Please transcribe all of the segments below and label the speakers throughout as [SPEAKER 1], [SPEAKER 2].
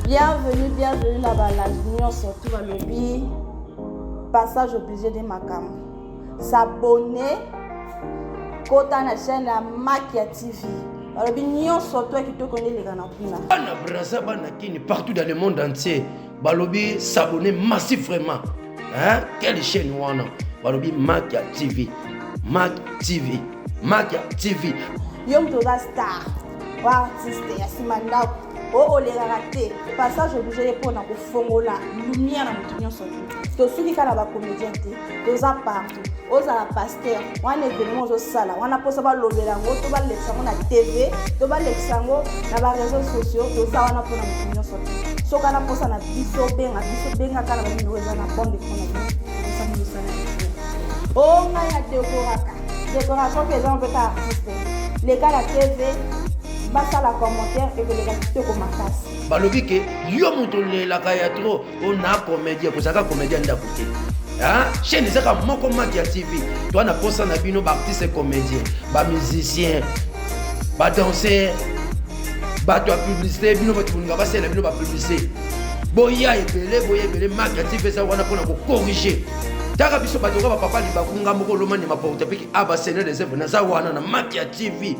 [SPEAKER 1] Bienvenue là-bas, la union surtout à lobby. Passage obligé de Makam. S'abonner. Kota na chaîne la Makia TV. Alors, union surtout qui te connaît les Ganapuna.
[SPEAKER 2] Bana Braza, Bana Kini, partout dans le monde entier. Balobi s'abonner massivement. Hein? Quelle chaîne wana? Balobi Makia TV. Makia TV. Makia TV.
[SPEAKER 1] Yom Toga Star. Wa artiste ya Simanda. Oh les ratés. Passage obligé pour na kofongola lumière na mutunyo surtout. To suki kana ba comédien te. Toza partout. Oza la pasteur. Wana événement zo sala. Wana posa ba lobela ngo to ba leksango na TV, to ba leksango na ba réseaux sociaux. Toza wana pour na mutunyo surtout. So kana posa na biso benga kana ba mino eza na bonde kona. Toza mu sala. Oh nga ya décoration que gens veut artiste. Les gars la TV basa la commentaire et que les gars te commentassent.
[SPEAKER 2] Balobi ke yo moto la kaya trop on a comédien pour ça comédien ndabuté. Hein? Chaîne ça moko Makia TV. Toi na posa na bino ba artiste comédien, ba musicien, ba danseur, ba toi publicité bino ba tunga ba sela bino ba publicité. Boya ebele Makia TV ça wana pona ko corriger. Taka biso ba toka ba papa li ba kunga moko lomane ma porte peki aba seigneur des œuvres na za wana na Makia TV.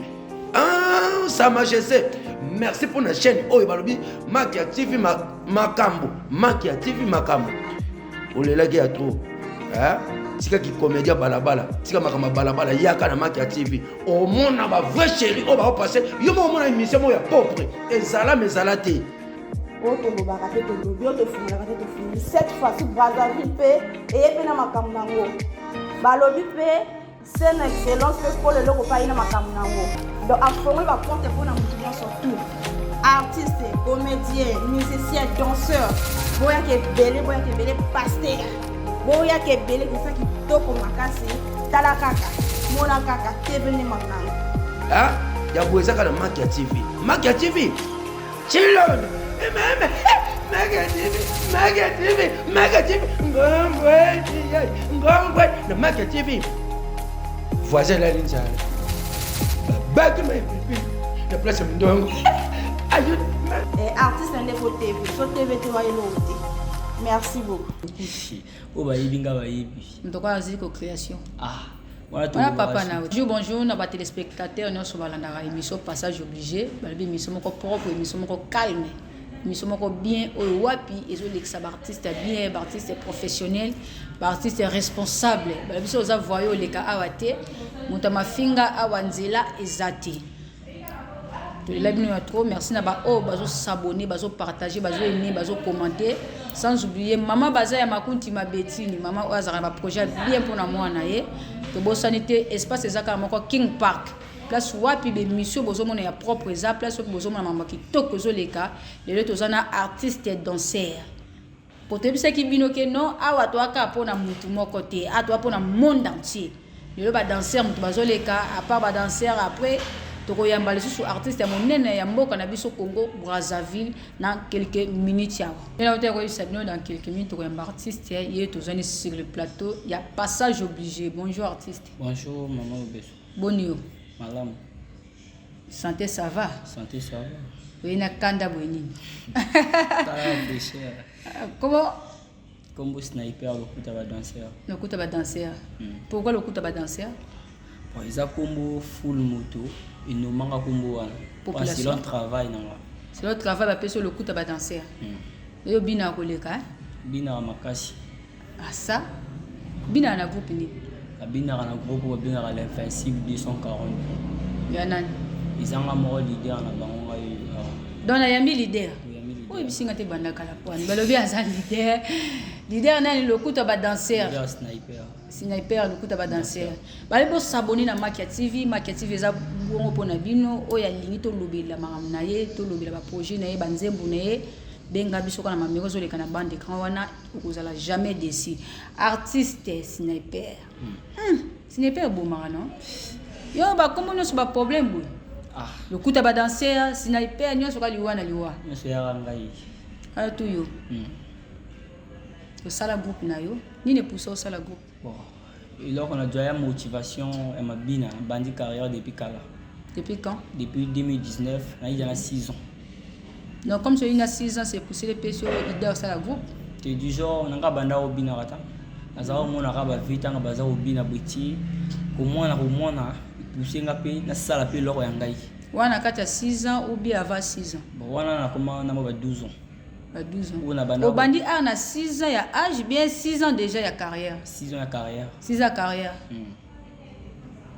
[SPEAKER 2] Ah, Sa Majesté, merci pour la chaîne. Oh, Balobi, Makia TV Makambo. Makia TV Makambo. Oh, les lagues à trop. Hein? C'est qui comédien balabala. C'est comme balabala. Yaka na Makia TV. Oh, mon a vrai chéri. Oh, va passer. Yo, mon émission, moi, ya pauvre. Et Zala, mais Zala, t'es.
[SPEAKER 1] Oh, tu vas rater ton lobby. Oh, tu finis. Cette fois-ci, Brazzaville paie. Et puis, na Makambo. Balobi paie. C'est une excellence pour le logo pas na Makambo. Donc, à former ma compte pour la musique surtout. Artistes, comédiens, musiciens, danseurs. Boya qui est belé, pasteur. Boya qui est belé, qui ça qui toko makasi. Talakaka, monakaka, teveni makana.
[SPEAKER 2] Ah, ya boza kana Makia TV. Makia TV. Chilon. Makia TV. Ngongwe. Na Makia TV. Voisin la ligne ça. Back my people. La place me donne. Ajoute.
[SPEAKER 1] Artiste indépendant TV. So TV tu vas y l'autre. Merci beaucoup.
[SPEAKER 3] Oh bah ibinga ba ibi.
[SPEAKER 4] Ndoko aziko création.
[SPEAKER 3] Ah.
[SPEAKER 4] Voilà papa na. Bonjour na ba téléspectateurs nous sommes dans émission passage obligé. Ba émission moko propre, émission moko calme. Émission moko bien au wapi et zo l'ex artiste bien, artiste professionnel, artiste responsable. Ba biso za voyo leka awate. Mutama finga awanzela ezati. La bino trop merci na ba oh bazo s'abonner, bazo partager, bazo aimer, bazo commenter sans oublier maman baza ya makunti mabetini, maman oazara ba projet bien pour na moi na ye. To bo sanité espace ezaka moko King Park. Place wapi be mission bozo mona ya propre za place bozo mona mama kitoko zo leka, les autres zana artiste et danseur. Pour te bisa ki bino ke non awa to aka pona mutu moko te, a to pona monde entier. Le ba danseur mutu bazoleka à part ba danseur après toko yamba les sous artiste ya monene ya mboka na biso Congo Brazzaville dans quelques minutes ya. Et là on te ça dans quelques minutes toko yamba artiste hier to zone sur le plateau, il y a passage obligé. Bonjour artiste.
[SPEAKER 3] Bonjour maman Obeso.
[SPEAKER 4] Bonjour.
[SPEAKER 3] Madame.
[SPEAKER 4] Santé ça va?
[SPEAKER 3] Santé ça va.
[SPEAKER 4] Oui na kanda boni.
[SPEAKER 3] Comment Combo sniper le coup de danseur.
[SPEAKER 4] Le coup de danseur. Pourquoi le coup de danseur?
[SPEAKER 3] Bon, ils ont combo full moto. Ils nous manquent combo. Parce qu'ils ont travail.
[SPEAKER 4] C'est le travail va sur le coup de danseur. Et au bina koleka.
[SPEAKER 3] Bina makasi.
[SPEAKER 4] Ah ça? Bina na groupe ni.
[SPEAKER 3] Bina na groupe bina la l'invincible 240.
[SPEAKER 4] Yanan.
[SPEAKER 3] Ils ont un mot leader na bango.
[SPEAKER 4] Dans la yambi leader. Oui, bisinga te banda kala poane. Balobi azan leader. Leader nani le coup de danseur. Sniper le coup de danseur. Bale bo s'abonner na Makia TV. Makia TV za bongo pona bino oya lingi to lobela mangam na ye to lobela ba projet na ye banzembu na ye benga biso kana mameko zo lekana bande kan wana okozala jamais déçu. Artiste sniper. Sniper bo marano. Yo ba comme nous ba problème bo. Ah, le coup de danseur sniper nyo so ka liwa na liwa.
[SPEAKER 3] Monsieur Yarangai.
[SPEAKER 4] Ah tout yo. Au sala groupe na yo. Ni ne pousse au sala groupe.
[SPEAKER 3] Bon. Et là on a déjà une motivation et ma bina bandi carrière depuis kala.
[SPEAKER 4] Depuis quand?
[SPEAKER 3] Depuis 2019, il y a 6 ans.
[SPEAKER 4] Donc comme celui-là 6 ans, c'est poussé les péchés idée au sein groupe.
[SPEAKER 3] C'est du genre on a banda au binarata. Azao mona ka ba vita nga baza au bina bwiti. Ko mwana poussé nga pe na sala pe loko ya ngai.
[SPEAKER 4] Wana kata 6 ans ou bien avant 6 ans.
[SPEAKER 3] Bon wana na koma na ba 12 ans.
[SPEAKER 4] À 12 ans.
[SPEAKER 3] On a banda.
[SPEAKER 4] Au bandi a na 6 ans il y a âge bien 6 ans déjà il y a carrière.
[SPEAKER 3] 6 ans de carrière.
[SPEAKER 4] 6 ans carrière.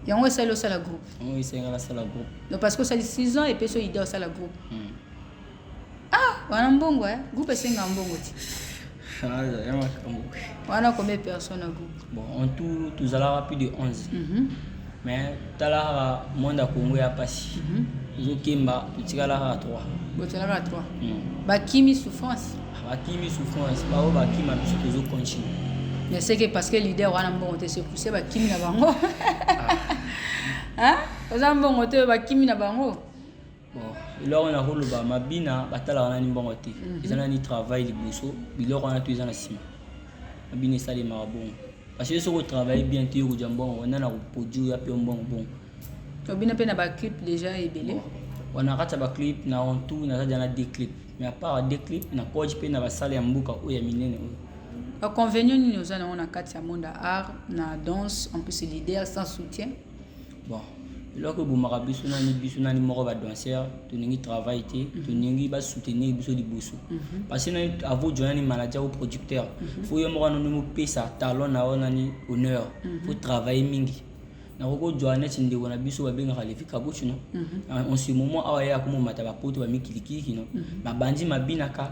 [SPEAKER 4] Il y a un seul au sein groupe.
[SPEAKER 3] Oui, c'est la salle groupe.
[SPEAKER 4] Donc parce que ça dit 6 ans et puis ça idée au sein groupe. Ah, wana mbongo groupe c'est ngambongo ti.
[SPEAKER 3] Ah, ya makambo.
[SPEAKER 4] Wana combien de personnes au groupe?
[SPEAKER 3] Bon, en tout, tous allons plus de 11. Mais tala monde à Congo ya pasi. Zokemba, tu la 3.
[SPEAKER 4] Botala 3. Ba kimi souffrance.
[SPEAKER 3] Ba kimi souffrance, ba o ba kimi ma biso toujours continue.
[SPEAKER 4] Mais c'est que parce que leader wana mbongo te se pousser ba kimi na bango. Hein? Oza mbongo te ba kimi na bango.
[SPEAKER 3] Bon, là on a rôle ba mabina batala wana ni mbongo te. Ils ont ni travail liboso, biloko wana tu ils ont sima. Mabina sali marabon. Parce que ce qu'on travaille bien tu au jambon, on a na produit ya pe mbongo bon.
[SPEAKER 4] Obina pe na ba clip déjà ebelé.
[SPEAKER 3] On a raté ba clip na on tout na za na 2 clips. Mais à part 2 clips na page pe na ba sala ya mbuka o ya minene.
[SPEAKER 4] Inconvénient ni nous allons na kati ya monde art na danse en plus leader sans soutien.
[SPEAKER 3] Bon, là que vous marabiso na ni moko ba danseur, tu ningi travail te, tu ningi ba soutenir biso di bosso. Parce que avant joindre ni manager ou producteur, faut yo moko no pesa talent na ona ni honneur, faut travailler mingi. Na ko joindre tinde wona biso ba benga khalifika bochu no. En ce moment awaya ko mata ba poto ba mikilikiki no. Ba bandi mabina ka.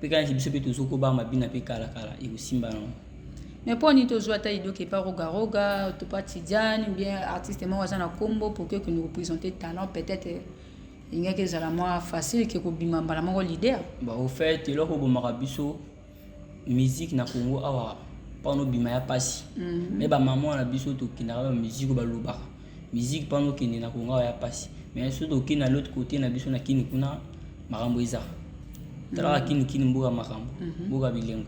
[SPEAKER 3] Pe quand biso pe to soko ba mabina pe kala e simba no.
[SPEAKER 4] Mais pour nous tous ta idée qui pas roga to pas tidiane bien artiste moi na combo pour que nous représenter talent peut-être il y a que ça la moins facile que ko bima bala mo leader.
[SPEAKER 3] Bah au fait là ko marabiso musique na Congo awa pas no bima ya pasi. Mais ba maman na biso to kinara musique ba loba. Musique pas no kini na Congo ya pasi. Mais surtout kina l'autre côté na biso na kini kuna makambo iza. Tala kini mbuga makambo. Mbuga bilengwe.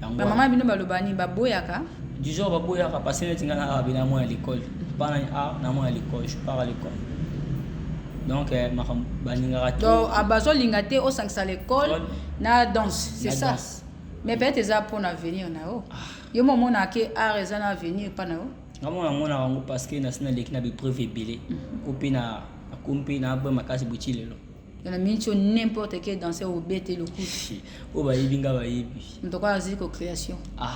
[SPEAKER 4] Ba maman bino balobani ba boyaka.
[SPEAKER 3] Du jour ba boyaka parce que tinga na bina moi à l'école. Pas na moi à l'école, je pars à l'école. Donc makambo baninga rato.
[SPEAKER 4] Donc abazo lingate au 5 à l'école na danse, c'est ça. Danse. Mais peut-être ça pour l'avenir na o. Yo moment na ke art ça na avenir pas na o.
[SPEAKER 3] Ngamo na mona rango parce que national l'équipe na be preuve belé. Kopina akompe na ba makasi buchile lo.
[SPEAKER 4] Il y a n'importe quel danseur au bête le coup.
[SPEAKER 3] Oh bah ibinga ba ibi.
[SPEAKER 4] En tout cas ziko création.
[SPEAKER 3] Ah.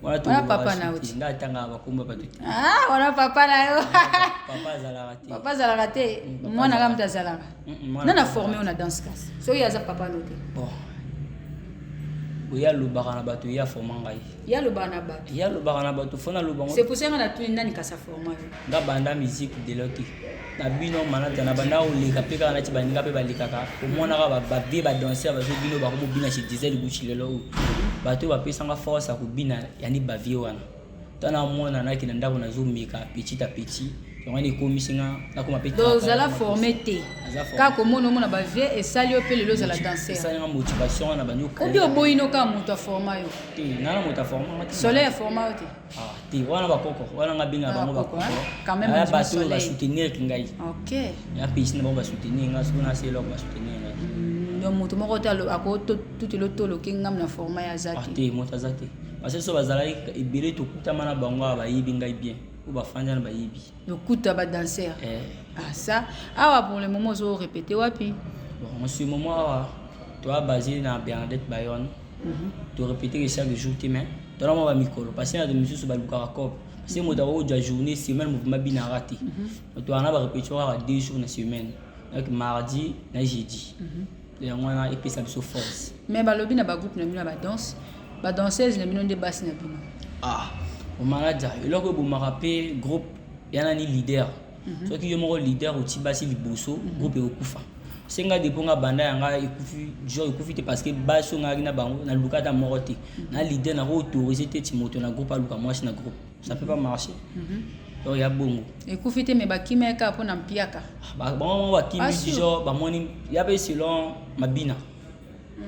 [SPEAKER 4] Voilà papa na oti.
[SPEAKER 3] Nga tanga ba komba patu.
[SPEAKER 4] Ah, voilà papa na yo.
[SPEAKER 3] Papa zala raté.
[SPEAKER 4] Papa zala raté. Moi na gamta zala. Nana formé on a danse classe. So ya za papa noté.
[SPEAKER 3] Bon. Oya lo bakana batu ya formanga yi.
[SPEAKER 4] Ya lo bakana batu.
[SPEAKER 3] Ya lo bakana batu fona lo bango.
[SPEAKER 4] C'est pour ça qu'on a tout nani kasa forma.
[SPEAKER 3] Nga banda musique de l'autre. Na bino manata na banda o leka peka na tibaninga pe balikaka o mona ka ba vie ba danser ba bino ba ko bina chez diesel guchile lo bato ba pesa nga force ko bina yani ba vie wana tana mona na kina ndako na zo meka petit à petit on est commissionnaire na ko ma petit
[SPEAKER 4] donc zala formé te ka ko mona mona ba vie et salio pe le za la danser
[SPEAKER 3] ça na motivation na banyo
[SPEAKER 4] ko bi oboyino ka muto forma yo
[SPEAKER 3] te na muto forma
[SPEAKER 4] soleil forma te
[SPEAKER 3] ah te wana ba koko wana nga binga bango ba koko
[SPEAKER 4] quand même
[SPEAKER 3] ba bato ba soutenir kingai
[SPEAKER 4] OK
[SPEAKER 3] ya piscine ba soutenir nga sona c'est là ba soutenir
[SPEAKER 4] donc muto moko ta ako tout le tolo kingam na forma ya zati
[SPEAKER 3] ah te muto zati parce que so bazala ibele to kutama na bango ba yibi ngai bien ou ba fanja na ba yibi
[SPEAKER 4] le kuta ba danser ah ça awa pour le moment zo répéter wapi
[SPEAKER 3] bon en ce moment awa tu as basé na Bernadette Bayonne tu répéter chaque jour tes mains tu as micro parce que na de monsieur so ba lukaka cop c'est mo dawo ja journée semaine mouvement bina raté tu as na ba répéter 2 jours na semaine donc mardi na jeudi et on a épicé sur force
[SPEAKER 4] mais ba lobi na ba groupe na bino ba danse ba danseuse na bino de basse na bino
[SPEAKER 3] ah o manager et là que vous me rappelez groupe yana ni leader so ki yo mo leader o tibasi liboso groupe e kufa senga de ponga banda yanga ekufi jo ekufi te parce que baso nga na bango na lukata morote na leader na autoriser te timoto na groupe aluka moi na groupe ça peut pas marcher donc ya bongo
[SPEAKER 4] ekufi te me bakimeka pona mpiaka
[SPEAKER 3] ba bon ba kimi jo ba moni ya be selon mabina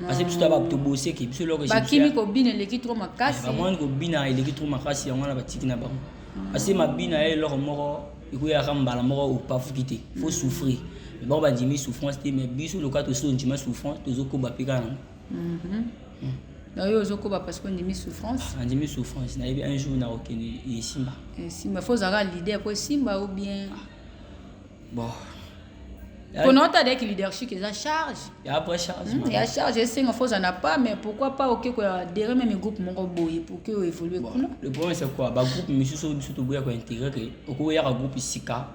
[SPEAKER 3] parce que biso ba to bosser ki biso loko
[SPEAKER 4] ba kimi ko bina leki trop makasi
[SPEAKER 3] ba moni ko bina leki trop makasi yango na batiki na bango parce que mabina e loko moko ikoya kambala moko opafu kite faut souffrir mais bon ba dimi souffrance te mais biso le cas to so ndima souffrance to zo ko ba pika na
[SPEAKER 4] D'ailleurs, je crois parce qu'on a mis souffrance.
[SPEAKER 3] On a mis souffrance. Il y a un jour où on a reconnu Simba.
[SPEAKER 4] Simba, il faut avoir l'idée pour Simba ou bien.
[SPEAKER 3] Bon.
[SPEAKER 4] Pour nous, tu as des leadership qui ont charge.
[SPEAKER 3] Il y a après charge.
[SPEAKER 4] Il y a charge, je sais qu'il n'en a pas, mais pourquoi pas ok derrière même groupe mon boy pour que évolue.
[SPEAKER 3] Le problème c'est quoi? Bah groupe monsieur surtout boya ko intégrer que au y a un groupe sika.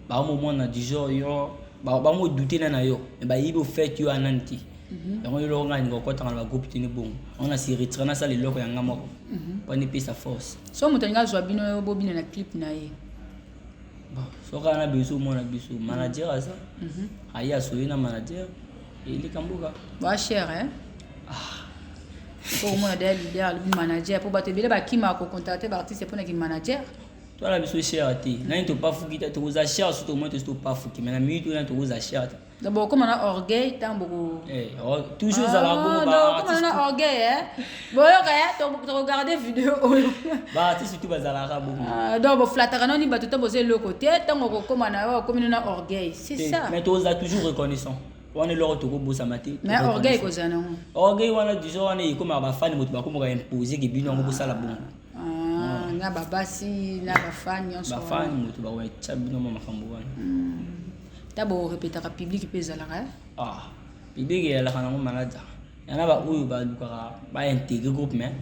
[SPEAKER 3] Bah au moment on a du genre yo bah moi douter na yo. Mais bah il faut faire tu ananti. Donc il aura une rencontre dans le groupe tenu bon. On a si retiré ça les locaux yanga moko. On ne peut sa force.
[SPEAKER 4] So mutanga zo bino bobina na clip na ye.
[SPEAKER 3] Bon, so kana biso mona biso manager ça. Aya so na manager et il est kambuka.
[SPEAKER 4] Ba cher hein. Pour moi des leader le manager pour battre bele ba kima ko contacter ba artiste pour na ki manager.
[SPEAKER 3] Toi la biso cher té. Na into pas fou qui te oza cher surtout moi te pas fou qui mais na minute na te oza cher.
[SPEAKER 4] D'abord comme on a orgueil tant beaucoup.
[SPEAKER 3] Toujours à la bonne
[SPEAKER 4] bah comme on a orgueil hein. Bon tu regarder vidéo.
[SPEAKER 3] Bah tu surtout à la rabo.
[SPEAKER 4] Donc bon flatter non ni ba tout poser le côté tant comme on a orgueil. C'est ça.
[SPEAKER 3] Mais tu as toujours reconnaissant. On est là to go bossa maté.
[SPEAKER 4] Mais orgueil ko zana.
[SPEAKER 3] Orgueil wana du genre on est comme ba fan moto ba comme imposer que bino ngo bossa la bonne.
[SPEAKER 4] Na ba basi na ba fan nyonso.
[SPEAKER 3] Ba fan moto ba ouais chabino mama kambo wana.
[SPEAKER 4] D'abord répéter à public peut zalaka.
[SPEAKER 3] Public ya la kana ngo manager. Yana ba uyu ba dukara ba intégrer groupe mais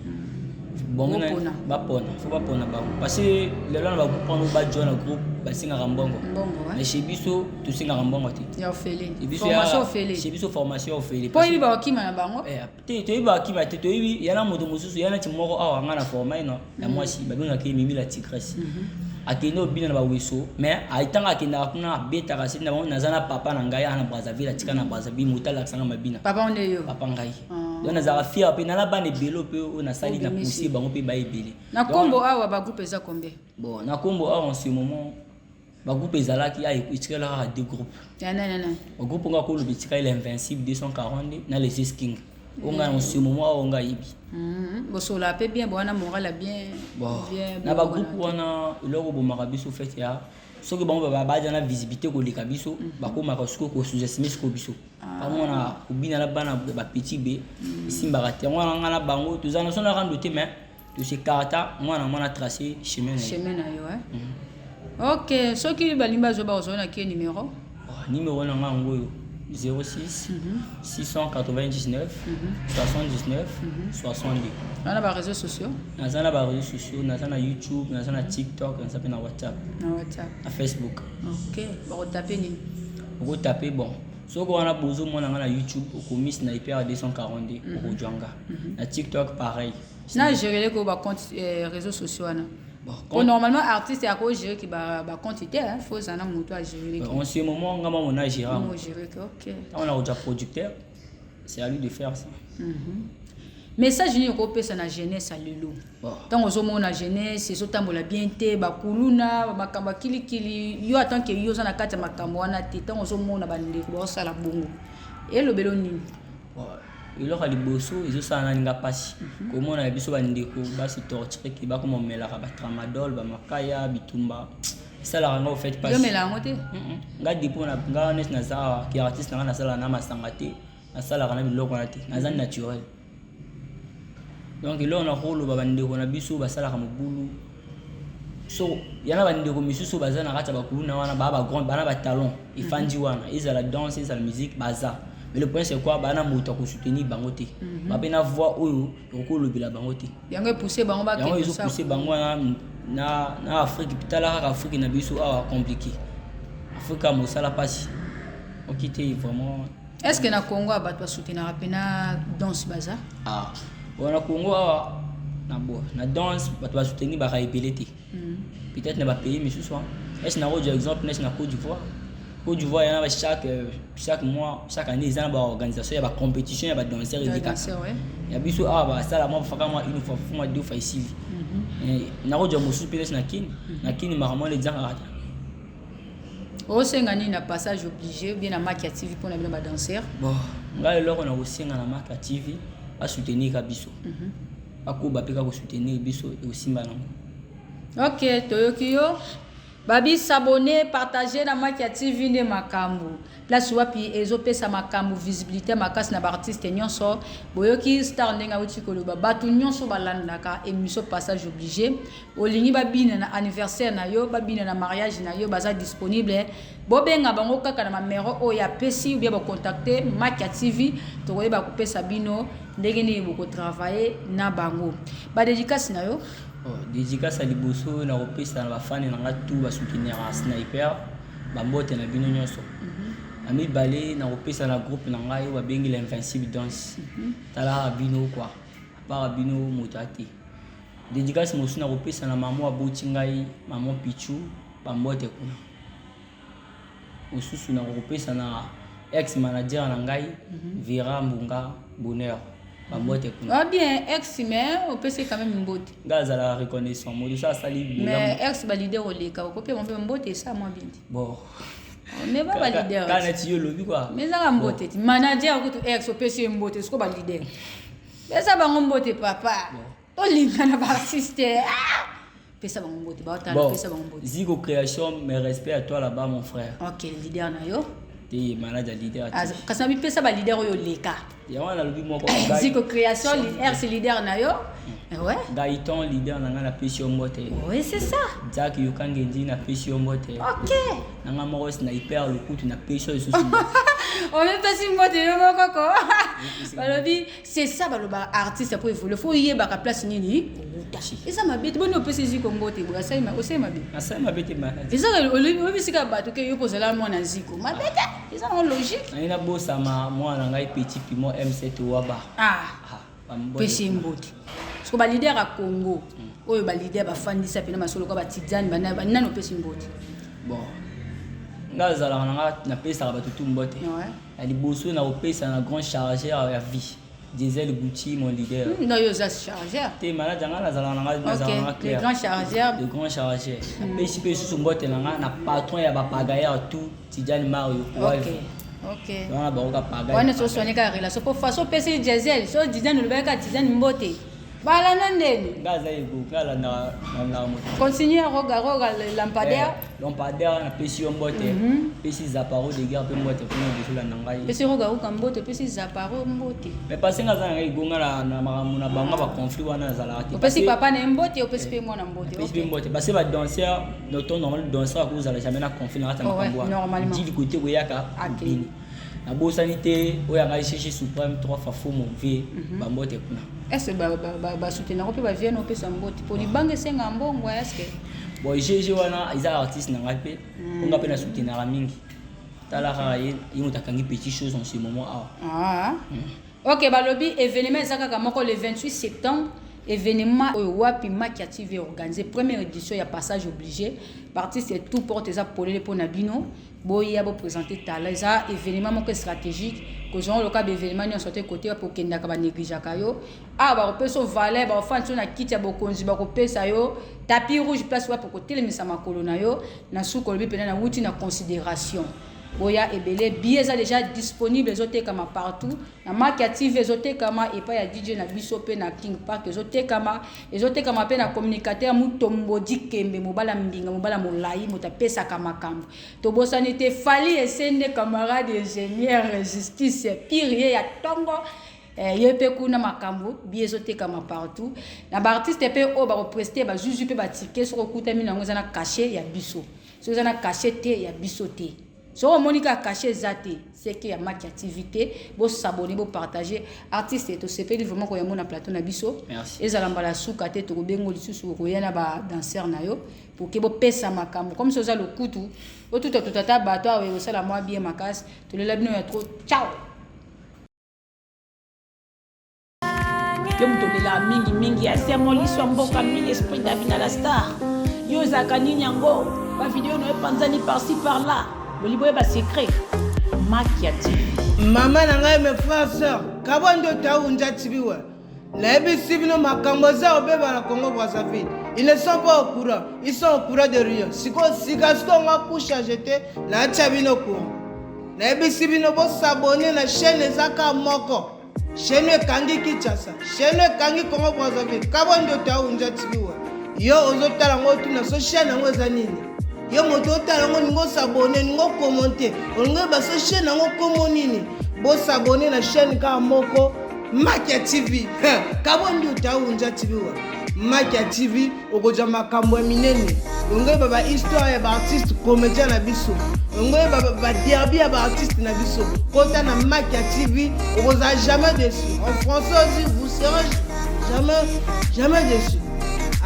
[SPEAKER 3] bon ba pona faut pas pona ba parce que les gens va prendre ba joindre le groupe ba singa rambongo. Mais chez biso tu singa rambongo ti.
[SPEAKER 4] Ya ofele. Formation ofele.
[SPEAKER 3] Chez biso formation ofele.
[SPEAKER 4] Po ibi ba kima na bango.
[SPEAKER 3] To iba kima te to ibi yana moto mususu yana ti moko awa ngana forma ino ya mwasi ba benga ke mimi la tigresse. Akende obina na ba weso mais aitanga akenda kuna beta kasi na bango nazana papa na ngai ana Brazzaville atika na Brazzaville motala sanga mabina.
[SPEAKER 4] Papa onde yo.
[SPEAKER 3] Papa ngai. Donc nazara fier pe na la bane belo pe na sali na pousser bango pe ba ebele.
[SPEAKER 4] Na kombo awa ba groupe eza combien?
[SPEAKER 3] Bon, na kombo awa en ce moment ba groupe ezalaki a itikela ka deux groupes.
[SPEAKER 4] Non.
[SPEAKER 3] Au groupe nga ko le bitika il invincible 240 na les King. Onga en ce moment onga ibi.
[SPEAKER 4] Bosola pe bien bona moral bien.
[SPEAKER 3] Bien. Na ba groupe wana iloko bo makabiso fait ya. So que bon ba jana visibilité ko leka biso ba ko makasko ko sous-estimer ko biso. Ba mona ubina la bana ba petit b simba raté wana ngana bango tuzana sona rando te mais de ces cartes mona tracé chemin
[SPEAKER 4] na yo hein. OK, ce qui balimba zo ba ozona ki numéro?
[SPEAKER 3] Numéro na ngo yo 06 699 79 62.
[SPEAKER 4] On a les réseaux sociaux.
[SPEAKER 3] On a les réseaux sociaux, on a YouTube, on a TikTok, on a WhatsApp. À Facebook.
[SPEAKER 4] OK, on taper ni.
[SPEAKER 3] On taper bon. Si on a besoin de YouTube, on a Sniper à 242 au Djanga. À TikTok pareil.
[SPEAKER 4] Na gérer les compte réseaux sociaux na. Bon, normalement artiste à quoi gérer qui ba quantité hein, faut ça na moto à gérer.
[SPEAKER 3] En ce moment on a géré.
[SPEAKER 4] On gérer OK.
[SPEAKER 3] On a déjà producteur. C'est à lui de faire ça.
[SPEAKER 4] Message ni ko pesa na jeunesse à lelo. Tant ozo mona jeunesse c'est sotambola bien te ba kuluna ba makamba kilikili yo attend que yo za na kati makambo wana te tant ozo mona ba ndeko ba sala bongo. Et le belo nini?
[SPEAKER 3] Il aura les bossos, ils ont ça n'anga pas. Comment on a vu ça bandeko, bas c'est torturé qui va comme on met la tramadol, ba makaya, bitumba. Ça la ranga au fait pas.
[SPEAKER 4] Yo me la ngote.
[SPEAKER 3] Nga dipo na nga nes na za qui artiste na sala na masangate, na sala ranga biloko na te, na za naturel. Donc là on a rolo ba bandeko na biso ba sala kama bulu. So yana bandeko misusu baza na kata ba kuluna wana ba grand bana ba talon, ifandi wana, ils la danse, ils la musique baza. Mais le point c'est quoi? Bana moto ko soutenir bangote. Ba bena voix oyo ko lobela bangote.
[SPEAKER 4] Yango pousser bango ba
[SPEAKER 3] ke ça. Yango pousser bango na Afrique pitala ka Afrique na biso a compliqué. Afrique mo sala passe. On quitte vraiment.
[SPEAKER 4] Est-ce que na Congo ba to soutenir apena danse baza?
[SPEAKER 3] Bon na Congo na bo na danse ba to soutenir ba rebelité. Peut-être na ba pays mais ce soir. Est-ce na autre exemple na Côte d'Ivoire? Côte d'Ivoire, il y a chaque mois, chaque année, il y a une organisation, il y a une compétition, il y a des danseurs. Il y a des gens qui ça la moi une fois, deux fois ici. Il y a des gens qui sont marrant les gens.
[SPEAKER 4] Au Sénégal, il y a un passage obligé, bien la marque TV pour les danseurs.
[SPEAKER 3] Bon, là, on a aussi la marque TV à soutenir Kabiso. À quoi soutenir Biso et aussi Malango.
[SPEAKER 4] Ok, Toyokio. Babi s'abonner, partager na Makia TV ne makambu. Place wapi ezopesa makambu visibilité makasi na artiste nyonso. Boyoki star ndenga uti koloba batu nyonso balandaka émission passage obligé. Olingi babina na anniversaire na yo, babina na mariage na yo baza disponible. Bobenga bango kaka na numéro o ya pesi ou bien ba contacter Makia TV to koyeba kopesa bino ndenge ni boko travailler na bango. Ba dédicace na yo.
[SPEAKER 3] Dédicace à liboso na kopesa na bafani na ngatu ba soutenir un sniper bambote na bino nyonso. Ami balé na kopesa na groupe na ngai ba bengi l'invincible danse. Tala bino quoi. Para bino motati. Dédicace mosu na kopesa na maman aboti ngai, maman Pichu bambote kuna. Osusu na kopesa na ex manager na ngai Vera Mbunga Bonheur.
[SPEAKER 4] Ah bien, ex mais on peut c'est quand même mbote.
[SPEAKER 3] Gaza la reconnaissance, moi ça sali.
[SPEAKER 4] Mais ex ba leader au leka, on peut on peut mbote ça moi bien.
[SPEAKER 3] Bon.
[SPEAKER 4] Mais pas leader.
[SPEAKER 3] Quand est-ce que lobby quoi?
[SPEAKER 4] Mais ça mbote. Manager ko ex au PC mbote, ce ko ba leader. Mais ça ba mbote papa. To linga na ba artiste. Pesa ba mbote, ba ta pesa ba mbote.
[SPEAKER 3] Zigo création, mes respects à toi là-bas mon frère.
[SPEAKER 4] OK, leader na yo.
[SPEAKER 3] T'es manager leader.
[SPEAKER 4] Kasi na pesa ba leader yo leka.
[SPEAKER 3] Ya na lobby mo ko.
[SPEAKER 4] Zico création, RC leader na yo. Ouais.
[SPEAKER 3] Gaïton leader na la pression mbote.
[SPEAKER 4] Oui, c'est ça.
[SPEAKER 3] Jack Yokangendi na pression mbote.
[SPEAKER 4] OK.
[SPEAKER 3] Nanga mo sniper le coup na pression sous.
[SPEAKER 4] On même pas si mbote yo moko. Balobi, c'est ça baloba artiste pour évoluer. Faut y ba ka place nini. Et ça m'a bête. Bon on peut saisir comme mbote. Bra ça m'a aussi m'a bête.
[SPEAKER 3] Ça m'a bête malade.
[SPEAKER 4] Et ça on peut sika ba to ke yo poser là moi na ziko. Ma bête. C'est ça logique.
[SPEAKER 3] Na bossa ma moi na ngai petit puis moi M7 waba.
[SPEAKER 4] Pesi mbote. Parce que ba leader à Congo. Oyo ba leader ba fandisa pena masolo ko ba Tidiane bana nano pesi mbote.
[SPEAKER 3] Bon. Ngaza la na pesa ba tutu mbote.
[SPEAKER 4] Ouais.
[SPEAKER 3] Ali bosso na opesa na grand chargeur ya vie. Diesel Gucci mon leader.
[SPEAKER 4] Non yo za chargeur.
[SPEAKER 3] Te manager nga na
[SPEAKER 4] OK. Le grand chargeur.
[SPEAKER 3] Le grand chargeur. Pesi pesi mbote na patron ya ba pagaya tout Tidiane Mario.
[SPEAKER 4] OK.
[SPEAKER 3] On a baroka pagaya.
[SPEAKER 4] On est sur soigner ka relation pour façon pesi diesel. So Tidiane le beka Tidiane mbote. Bala nandeni.
[SPEAKER 3] Gaza ego kala na moto.
[SPEAKER 4] Continue roga lampadaire.
[SPEAKER 3] Lampadaire na pesi mbote. Pesi zaparo de guerre pe mbote pour nous la ngai.
[SPEAKER 4] Pesi roga uka mbote pesi zaparo mbote.
[SPEAKER 3] Mais parce que ngaza ngai gonga na makamuna banga ba conflit wana zala ati.
[SPEAKER 4] Pesi papa na mbote o pesi pe mwana mbote.
[SPEAKER 3] Pesi pe mbote parce que ba danseur notre normal danseur ko zala jamais na conflit na kata makambo.
[SPEAKER 4] Normalement.
[SPEAKER 3] Dit du côté oyaka akini. Na bosanité oyanga chercher suprême 3 fois faux mon vie ba mbote kuna.
[SPEAKER 4] Est-ce que ba soutenir pe ba vienne au pesa mbote pour li banque senga mbongo est-ce que
[SPEAKER 3] bon GG wana isa artiste na ngai pe on pe na soutenir la mingi tala raye yimo takangi petit chose en ce moment
[SPEAKER 4] OK balobi événement ezaka moko le 28 septembre événement wapi Makia TV organisé première édition ya passage obligé artiste et tout porte eza polele pour nabino boya bo présenter tala eza événement moko stratégique que genre le cas d'événement ni sorti côté pour kenda ka ba négliger kayo ba peso valet ba fan na kiti ya bokonzi ba ko pesa yo tapis rouge place wa pour côté le misama kolona yo na sou kolobi pena na wuti na considération boya ebele billets a déjà disponible zote kama partout na Makia TV zote kama et pas ya DJ na biso pe na King Park zote kama pe na communicateur mutombo dikembe mobala mbinga mobala molai motapesa kama kambo to bosanité fali esende camarade ingénieur justice pire ya tongo yepe kuna makambo billets zote kama partout na ba artiste pe o ba prester ba juju pe ba ticket so kuta mina ngozana caché ya biso so zana caché te ya biso te. So Monica caché zate c'est que ya Makia activité bo s'abonner bo partager artiste et to sepeli vraiment ko yamona plateau na biso ezala mbala suka te to bengo lisusu ko yana ba danseur na yo pour que bo pesa makambo comme ça le kutu o tout tata bato awe o sala moi bien makas to le labino ya trop ciao
[SPEAKER 5] Comme to la mingi ya c'est mon liso mboka mingi esprit d'Avina la star yo zakani nyango ba vidéo no panzani par-ci par-là. Oliboye ba secret Makia TV.
[SPEAKER 6] Maman na ngai mes frères sœurs, kabondo taunja tibiwa. La ebisibino makambo za obeba na Congo Brazzaville. Ils ne sont pas au courant, ils sont au courant de rien. Siko nga couche à jeter na chabino ko. La ebisibino bo s'abonner na chaîne ezaka moko. Chaîne kangi Kinshasa, chaîne kangi Congo Brazzaville. Kabondo taunja tibiwa. Yo ozotala ngo tuna so chaîne ngo za nini? yo moto otala ngo ningo s'abonner ningo commenter olingo baso chaîne nango komo nini bo s'abonner na chaîne ka moko Makia TV kabondi utaunja TV wa Makia TV okoja makambo minene ongoye baba histoire ya ba artiste comédien na biso ongoye baba derby ya ba artiste na biso kota na Makia TV okoza jamais déçu en français aussi vous serez jamais déçu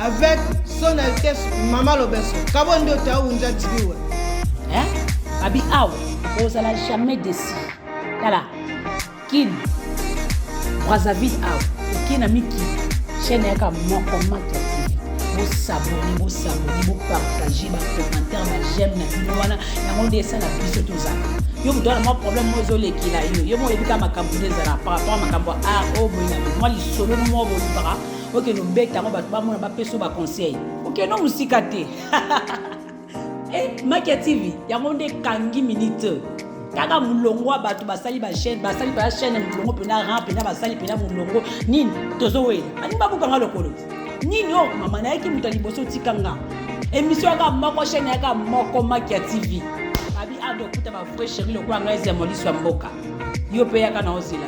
[SPEAKER 6] avec son Altesse Maman Lobeso kabondi utaunja TV wa
[SPEAKER 5] babi awa ozala jamais déçu tala kin Brazzaville awa okina miki chaîne yaka moko Makia TV vous s'abonner, vous partager, vous commenter, vous j'aime na bino wana yango ndesa na biso tozala yo muto na problème mozole kila yo mo ebika makambo ndeza par rapport à makambo o boina moi li solo mo bo libara OK no beta ngo batba mona ba peso ba conseil OK no musika te Makia TV yango nde kangi minute kaka mulongo bato basali ba chaîne mulongo pena ran pena basali pena mulongo nini tozowela ani babukanga lokolo nini yo mama na yaki mutali boso tikanga émission ka moko chaîne yaka moko Makia TV abi ado kuta ba frère chéri lokwa nga eze moliso mboka yo pe yaka na osila